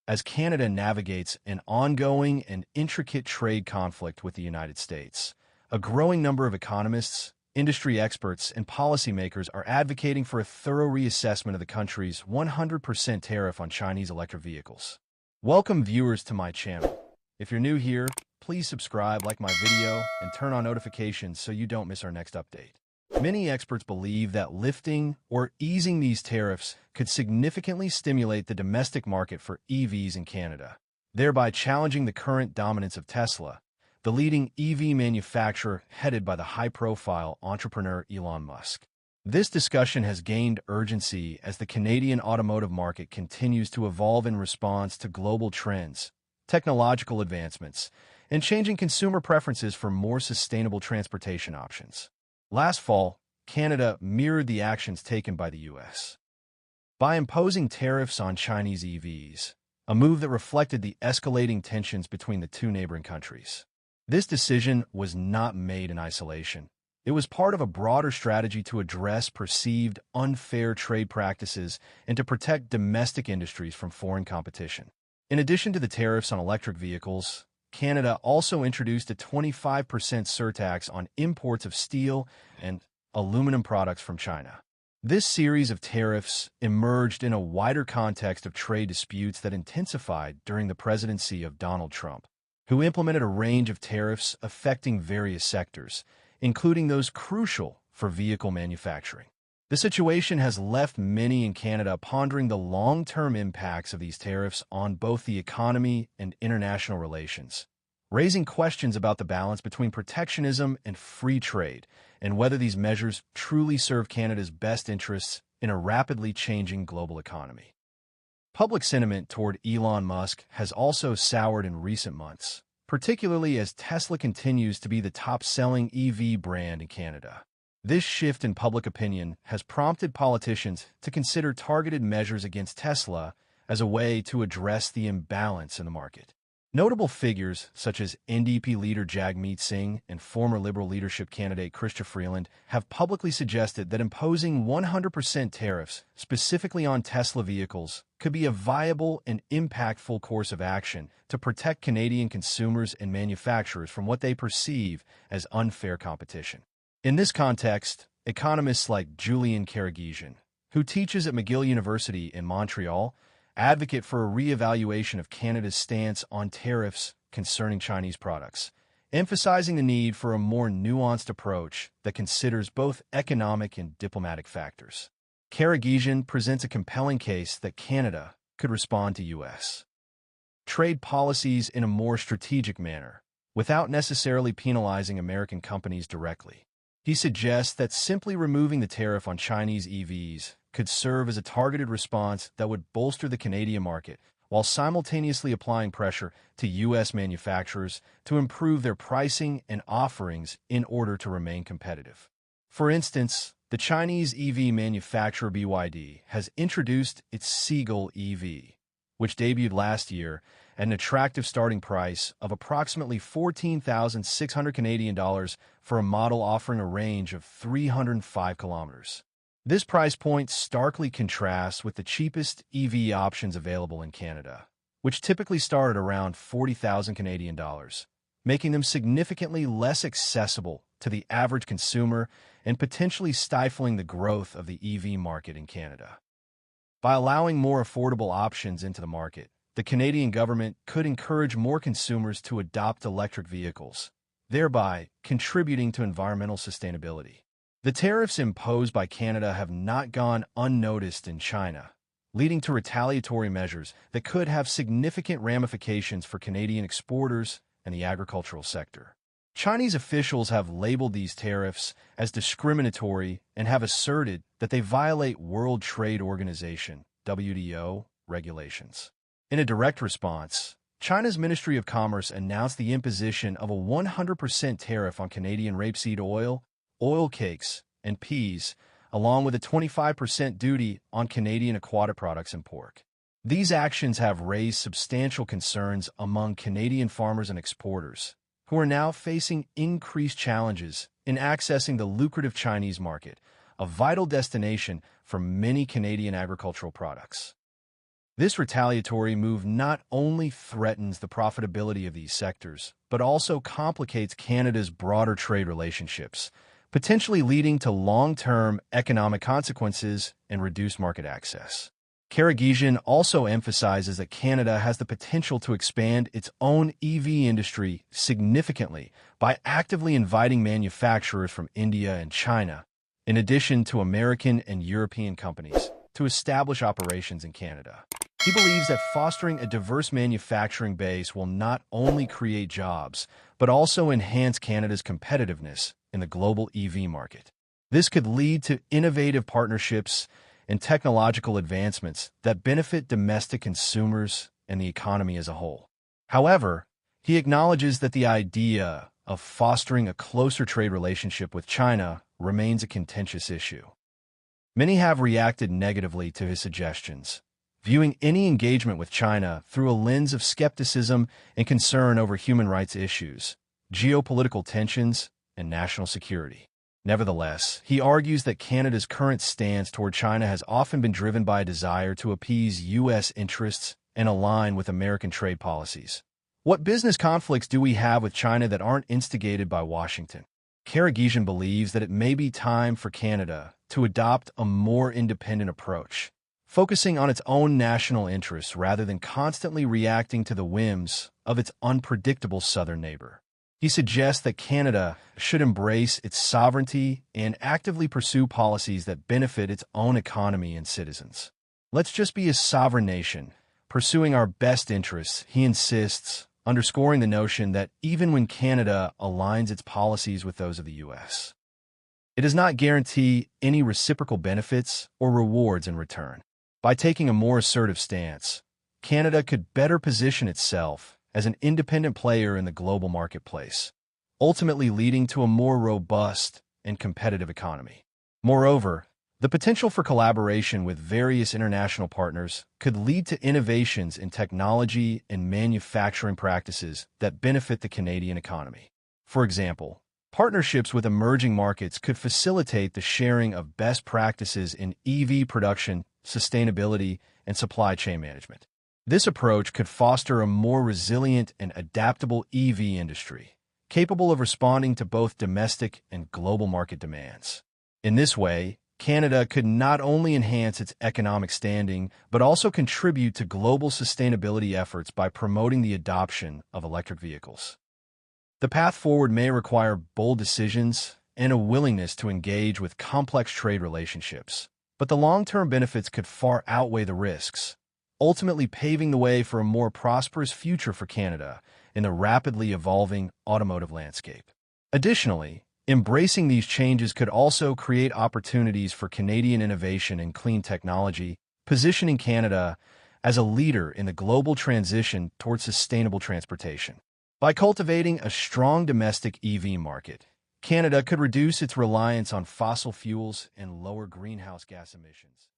as Canada navigates an ongoing and intricate trade conflict with the United States. A growing number of economists, industry experts, and policymakers are advocating for a thorough reassessment of the country's 100% tariff on Chinese electric vehicles. Welcome viewers to my channel. If you're new here, please subscribe, like my video, and turn on notifications so you don't miss our next update. Many experts believe that lifting or easing these tariffs could significantly stimulate the domestic market for EVs in Canada, thereby challenging the current dominance of Tesla, the leading EV manufacturer headed by the high-profile entrepreneur Elon Musk. This discussion has gained urgency as the Canadian automotive market continues to evolve in response to global trends, technological advancements, and changing consumer preferences for more sustainable transportation options. Last fall, Canada mirrored the actions taken by the U.S. by imposing tariffs on Chinese EVs, a move that reflected the escalating tensions between the two neighboring countries. This decision was not made in isolation. It was part of a broader strategy to address perceived unfair trade practices and to protect domestic industries from foreign competition. In addition to the tariffs on electric vehicles, Canada also introduced a 25% surtax on imports of steel and aluminum products from China. This series of tariffs emerged in a wider context of trade disputes that intensified during the presidency of Donald Trump, who implemented a range of tariffs affecting various sectors, including those crucial for vehicle manufacturing. The situation has left many in Canada pondering the long-term impacts of these tariffs on both the economy and international relations, raising questions about the balance between protectionism and free trade, and whether these measures truly serve Canada's best interests in a rapidly changing global economy. Public sentiment toward Elon Musk has also soured in recent months, particularly as Tesla continues to be the top-selling EV brand in Canada. This shift in public opinion has prompted politicians to consider targeted measures against Tesla as a way to address the imbalance in the market. Notable figures such as NDP leader Jagmeet Singh and former Liberal leadership candidate Chrystia Freeland have publicly suggested that imposing 100% tariffs specifically on Tesla vehicles could be a viable and impactful course of action to protect Canadian consumers and manufacturers from what they perceive as unfair competition. In this context, economists like Julian Karagizian, who teaches at McGill University in Montreal, advocate for a re-evaluation of Canada's stance on tariffs concerning Chinese products, emphasizing the need for a more nuanced approach that considers both economic and diplomatic factors. Karagizian presents a compelling case that Canada could respond to U.S. trade policies in a more strategic manner, without necessarily penalizing American companies directly. He suggests that simply removing the tariff on Chinese EVs could serve as a targeted response that would bolster the Canadian market, while simultaneously applying pressure to U.S. manufacturers to improve their pricing and offerings in order to remain competitive. For instance, the Chinese EV manufacturer BYD has introduced its Seagull EV, which debuted last year at an attractive starting price of approximately 14,600 Canadian dollars for a model offering a range of 305 kilometers. This price point starkly contrasts with the cheapest EV options available in Canada, which typically start at around 40,000 Canadian dollars, making them significantly less accessible to the average consumer and potentially stifling the growth of the EV market in Canada. By allowing more affordable options into the market, the Canadian government could encourage more consumers to adopt electric vehicles, thereby contributing to environmental sustainability. The tariffs imposed by Canada have not gone unnoticed in China, leading to retaliatory measures that could have significant ramifications for Canadian exporters and the agricultural sector. Chinese officials have labeled these tariffs as discriminatory and have asserted that they violate World Trade Organization (WTO) regulations. In a direct response, China's Ministry of Commerce announced the imposition of a 100% tariff on Canadian rapeseed oil, oil cakes, and peas, along with a 25% duty on Canadian aquatic products and pork. These actions have raised substantial concerns among Canadian farmers and exporters, who are now facing increased challenges in accessing the lucrative Chinese market, a vital destination for many Canadian agricultural products. This retaliatory move not only threatens the profitability of these sectors, but also complicates Canada's broader trade relationships, potentially leading to long-term economic consequences and reduced market access. Karagizian also emphasizes that Canada has the potential to expand its own EV industry significantly by actively inviting manufacturers from India and China, in addition to American and European companies, to establish operations in Canada. He believes that fostering a diverse manufacturing base will not only create jobs, but also enhance Canada's competitiveness in the global EV market. This could lead to innovative partnerships and technological advancements that benefit domestic consumers and the economy as a whole. However, he acknowledges that the idea of fostering a closer trade relationship with China remains a contentious issue. Many have reacted negatively to his suggestions, viewing any engagement with China through a lens of skepticism and concern over human rights issues, geopolitical tensions, and national security. Nevertheless, he argues that Canada's current stance toward China has often been driven by a desire to appease U.S. interests and align with American trade policies. What business conflicts do we have with China that aren't instigated by Washington? Karagizian believes that it may be time for Canada to adopt a more independent approach, focusing on its own national interests rather than constantly reacting to the whims of its unpredictable southern neighbor. He suggests that Canada should embrace its sovereignty and actively pursue policies that benefit its own economy and citizens. Let's just be a sovereign nation, pursuing our best interests, he insists, underscoring the notion that even when Canada aligns its policies with those of the U.S., it does not guarantee any reciprocal benefits or rewards in return. By taking a more assertive stance, Canada could better position itself as an independent player in the global marketplace, ultimately leading to a more robust and competitive economy. Moreover, the potential for collaboration with various international partners could lead to innovations in technology and manufacturing practices that benefit the Canadian economy. For example, partnerships with emerging markets could facilitate the sharing of best practices in EV production, sustainability, and supply chain management. This approach could foster a more resilient and adaptable EV industry, capable of responding to both domestic and global market demands. In this way, Canada could not only enhance its economic standing, but also contribute to global sustainability efforts by promoting the adoption of electric vehicles. The path forward may require bold decisions and a willingness to engage with complex trade relationships, but the long-term benefits could far outweigh the risks, ultimately paving the way for a more prosperous future for Canada in the rapidly evolving automotive landscape. Additionally, embracing these changes could also create opportunities for Canadian innovation in clean technology, positioning Canada as a leader in the global transition towards sustainable transportation. By cultivating a strong domestic EV market, Canada could reduce its reliance on fossil fuels and lower greenhouse gas emissions.